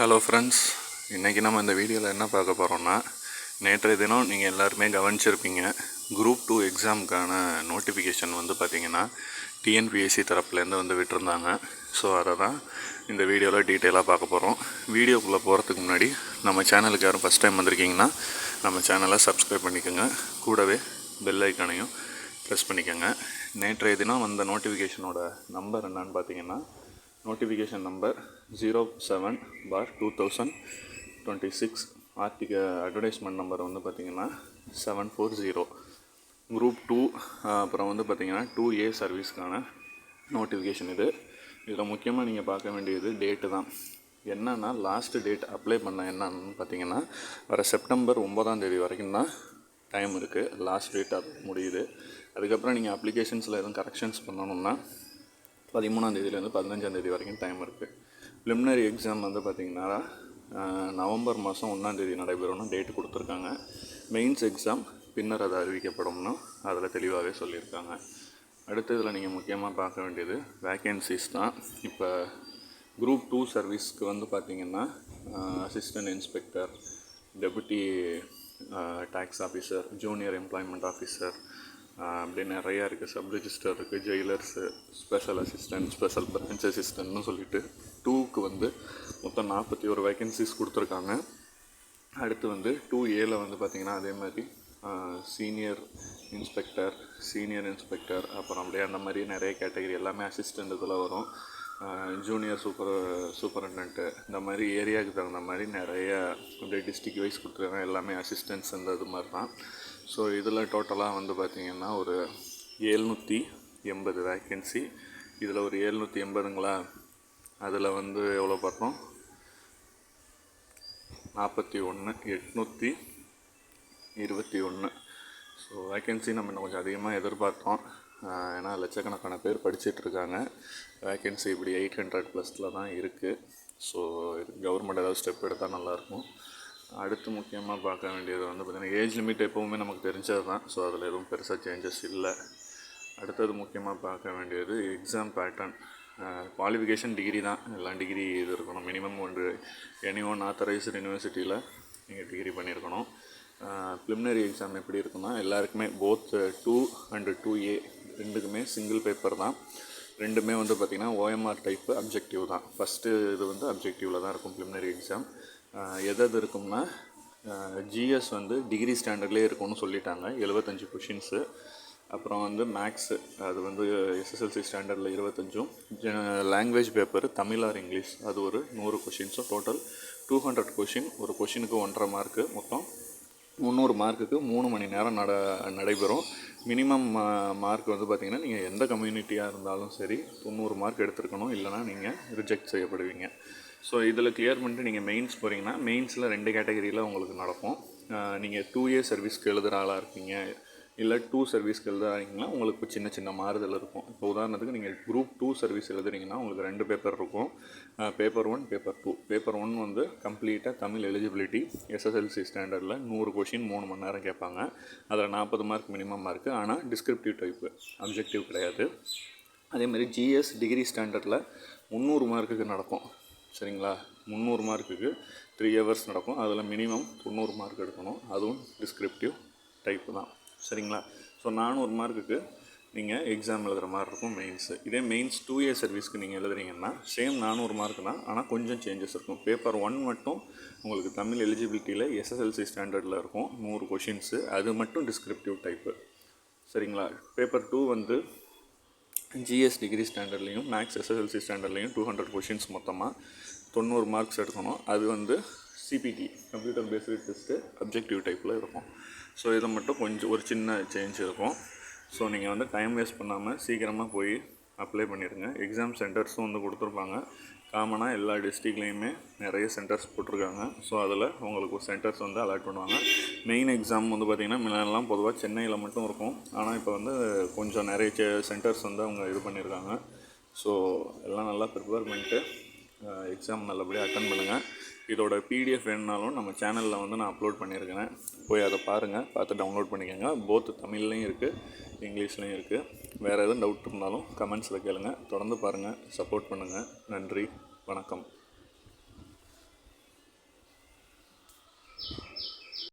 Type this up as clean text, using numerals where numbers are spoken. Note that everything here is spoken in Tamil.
ஹலோ ஃப்ரெண்ட்ஸ், இன்றைக்கி நம்ம இந்த வீடியோவில் என்ன பார்க்க போகிறோன்னா, நேற்றைய தினம் நீங்கள் எல்லாருமே கவனிச்சிருப்பீங்க. குரூப் 2 எக்ஸாமுக்கான நோட்டிஃபிகேஷன் பார்த்திங்கன்னா டிஎன்பிஎஸ்சி தரப்புலேருந்து விட்டுருந்தாங்க. ஸோ அதை தான் இந்த வீடியோவில் டீட்டெயிலாக பார்க்க போகிறோம். வீடியோக்குள்ளே போகிறதுக்கு முன்னாடி நம்ம சேனலுக்கு யாரும் ஃபஸ்ட் டைம் வந்திருக்கீங்கன்னா நம்ம சேனலை சப்ஸ்கிரைப் பண்ணிக்கோங்க. கூடவே பெல் ஐக்கானையும் ப்ரெஸ் பண்ணிக்கோங்க. நேற்றைய தினம் வந்த நோட்டிஃபிகேஷனோட நம்பர் என்னன்னு பார்த்தீங்கன்னா, நோட்டிஃபிகேஷன் நம்பர் 07/2026 அட்வர்டைஸ்மெண்ட் நம்பர் பார்த்திங்கன்னா 740. குரூப் 2 அப்புறம் பார்த்திங்கன்னா 2A சர்வீஸ்க்கான நோட்டிஃபிகேஷன் இது. இதில் முக்கியமாக நீங்கள் பார்க்க வேண்டியது டேட்டு தான். என்னென்னா, லாஸ்ட்டு டேட் அப்ளை பண்ண என்னன்னு பார்த்தீங்கன்னா வர செப்டம்பர் 9 வரைக்கும் தான் டைம் இருக்குது. லாஸ்ட் டேட் அது முடியுது. அதுக்கப்புறம் நீங்கள் அப்ளிகேஷன்ஸில் எதுவும் கரெக்ஷன்ஸ் பண்ணணுன்னா 13 15 வரைக்கும் டைம் இருக்குது. ப்ரிலிமினரி எக்ஸாம் பார்த்திங்கன்னா நவம்பர் மாதம் 1 நடைபெறும்னு டேட்டு கொடுத்துருக்காங்க. மெயின்ஸ் எக்ஸாம் பின்னர் அது அறிவிக்கப்படும்னு அதில் தெளிவாகவே சொல்லியிருக்காங்க. அடுத்த இதில் நீங்கள் முக்கியமாக பார்க்க வேண்டியது வேக்கன்சிஸ் தான். இப்போ குரூப் 2 சர்வீஸ்க்கு பார்த்திங்கன்னா assistant inspector, deputy tax officer, junior employment officer, அப்படி நிறையா இருக்குது. சப் ரிஜிஸ்டர் இருக்குது, jailers, special assistant, special branch அசிஸ்டன்ட்னு சொல்லிட்டு 2க்கு மொத்தம் 41 வேக்கன்சிஸ் கொடுத்துருக்காங்க. அடுத்து 2Aவில் பார்த்திங்கன்னா அதே மாதிரி சீனியர் இன்ஸ்பெக்டர் அப்புறம் அப்படியே அந்த மாதிரி நிறைய கேட்டகரி எல்லாமே அசிஸ்டண்ட் இதில் வரும். ஜூனியர் சூப்பரண்டன்ட்டு இந்த மாதிரி ஏரியாவுக்கு தகுந்த மாதிரி நிறைய அப்படியே டிஸ்ட்ரிக்ட் வைஸ் கொடுத்துருக்காங்க. எல்லாமே அசிஸ்டன்ட்ஸ் இது மாதிரி தான். ஸோ இதில் டோட்டலாக பார்த்திங்கன்னா ஒரு 780 வேக்கன்சி. இதில் ஒரு 780ங்களா, அதில் எவ்வளோ பார்த்தோம், 41,821. ஸோ வேக்கன்சி நம்ம இன்னும் கொஞ்சம் அதிகமாக எதிர்பார்த்தோம். ஏன்னா லட்சக்கணக்கான பேர் படிச்சிட்ருக்காங்க. வேக்கன்சி இப்படி 800+ தான் இருக்குது. ஸோ கவர்மெண்ட் ஏதாவது ஸ்டெப் எடுத்தால் நல்லாயிருக்கும். அடுத்து முக்கியமாக பார்க்க வேண்டியது பார்த்திங்கன்னா ஏஜ் லிமிட் எப்போவுமே நமக்கு தெரிஞ்சது தான். ஸோ அதில் எதுவும் பெருசாக சேஞ்சஸ் இல்லை. அடுத்தது முக்கியமாக பார்க்க வேண்டியது எக்ஸாம் பேட்டர்ன். குவாலிஃபிகேஷன் டிகிரி தான், எல்லாம் டிகிரி இது இருக்கணும். மினிமம் எனி ஒன் ஆத்தரைஸ்டு யூனிவர்சிட்டியில் நீங்கள் டிகிரி பண்ணியிருக்கணும். ப்ரிலிமினரி எக்ஸாம் எப்படி இருக்குன்னா, எல்லாருக்குமே போத் 2 அண்டு 2A ரெண்டுக்குமே சிங்கிள் பேப்பர் தான். ரெண்டுமே பார்த்திங்கன்னா OMR டைப்பு அப்ஜெக்டிவ் தான். ஃபஸ்ட்டு இது அப்ஜெக்டிவில் தான் இருக்கும் ப்ரிலிமினரி எக்ஸாம். எது இருக்கும்னா, ஜிஎஸ் டிகிரி ஸ்டாண்டர்ட்லேயே இருக்கும்னு சொல்லிட்டாங்க, 75 கொஷின்ஸு. அப்புறம் மேக்ஸு அது எஸ்எஸ்எல்சி ஸ்டாண்டர்டில் 25. Language paper Tamil R English அது ஒரு 100 கொஷின்ஸும். Total 200 question. ஒரு கொஷினுக்கு 1.5 மார்க்கு. மொத்தம் 300 மார்க்குக்கு 3 மணி நேரம் நடைபெறும். மினிமம் மார்க் பார்த்திங்கன்னா நீங்கள் எந்த கம்யூனிட்டியாக இருந்தாலும் சரி 90 மார்க் எடுத்துருக்கணும், இல்லைனா நீங்கள் ரிஜெக்ட் செய்யப்படுவீங்க. ஸோ இதில் கிளியர் பண்ணிட்டு நீங்கள் மெயின்ஸ் போகிறீங்கன்னா, மெயின்ஸில் 2 கேட்டகரியில் உங்களுக்கு நடக்கும். நீங்கள் 2A சர்வீஸ்க்கு எழுதுகிற ஆளாக இருக்கீங்க, இல்லை 2 சர்வீஸ்க்கு எழுதுறீங்கன்னா உங்களுக்கு சின்ன சின்ன மாறுதல் இருக்கும். இப்போ உதாரணத்துக்கு நீங்கள் குரூப் 2 சர்வீஸ் எழுதுறீங்கன்னா உங்களுக்கு 2 பேப்பர் இருக்கும். Paper 1, paper 2. பேப்பர் 1 கம்ப்ளீட்டாக தமிழ் எலிஜிபிலிட்டி எஸ்எஸ்எல்சி ஸ்டாண்டர்டில் 100 கொஷின் 3 மணி நேரம் கேட்பாங்க. அதில் 40 மார்க் மினிமம் மார்க்கு. ஆனால் டிஸ்கிரிப்டிவ் டைப்பு, அப்ஜெக்டிவ் கிடையாது. அதேமாதிரி ஜிஎஸ் டிகிரி ஸ்டாண்டர்டில் 300 மார்க்குக்கு நடக்கும். சரிங்களா, 300 மார்க்குக்கு 3 ஹவர்ஸ் நடக்கும். அதில் மினிமம் 90 மார்க் எடுக்கணும். அதுவும் டிஸ்கிரிப்டிவ் டைப்பு தான். சரிங்களா. ஸோ 400 மார்க்குக்கு நீங்கள் எக்ஸாம் எழுதுகிற மாதிரி இருக்கும் மெயின்ஸு. இதே மெயின்ஸ் 2A சர்வீஸ்க்கு நீங்கள் எழுதுறீங்கன்னா சேம் 400 மார்க் தான், ஆனால் கொஞ்சம் சேஞ்சஸ் இருக்கும். பேப்பர் 1 மட்டும் உங்களுக்கு தமிழ் எலிஜிபிலிட்டியில் எஸ்எஸ்எல்சி ஸ்டாண்டர்டில் இருக்கும் 100 கொஷின்ஸு. அது மட்டும் டிஸ்கிரிப்டிவ் டைப்பு. சரிங்களா. பேப்பர் 2 ஜிஎஸ் டிகிரி ஸ்டாண்டர்ட்லேயும் மேக்ஸ் எஸ்எஸ்எல்சி ஸ்டாண்டர்ட்லேயும் 200 கொஷின்ஸ் மொத்தமாக 90 மார்க்ஸ் எடுக்கணும். அது CBT computer based test objective டைப்பில் இருக்கும். ஸோ இதை மட்டும் கொஞ்சம் ஒரு சின்ன சேஞ்ச் இருக்கும். ஸோ நீங்கள் டைம் வேஸ்ட் பண்ணாமல் சீக்கிரமாக போய் அப்ளை பண்ணிடுங்க. எக்ஸாம் சென்டர்ஸும் கொடுத்துருப்பாங்க. காமனாக எல்லா டிஸ்ட்ரிக்ட்லேயுமே நிறைய சென்டர்ஸ் போட்டிருக்காங்க. ஸோ அதில் உங்களுக்கு சென்டர்ஸ் அலாட் பண்ணுவாங்க. மெயின் எக்ஸாம் பார்த்திங்கன்னா முன்னாடிலாம் பொதுவாக சென்னையில் மட்டும் இருக்கும். ஆனால் இப்போ கொஞ்சம் நிறைய சென்டர்ஸ் அவங்க இது பண்ணியிருக்காங்க. ஸோ எல்லாம் நல்லா ப்ரிப்பேர் பண்ணிட்டு எக்ஸாம் நல்லபடியாக அட்டன் பண்ணுங்கள். இதோட PDF வேணுனாலும் நம்ம சேனலில் நான் அப்லோட் பண்ணியிருக்கிறேன். போய் அதை பாருங்கள், பார்த்து டவுன்லோட் பண்ணிக்கோங்க. போத் தமிழ்லையும் இருக்குது, இங்கிலீஷ்லேயும் இருக்குது. வேறு எதுவும் டவுட் இருந்தாலும் கமெண்ட்ஸில் கேளுங்கள். தொடர்ந்து பாருங்கள், சப்போர்ட் பண்ணுங்கள். நன்றி, வணக்கம்.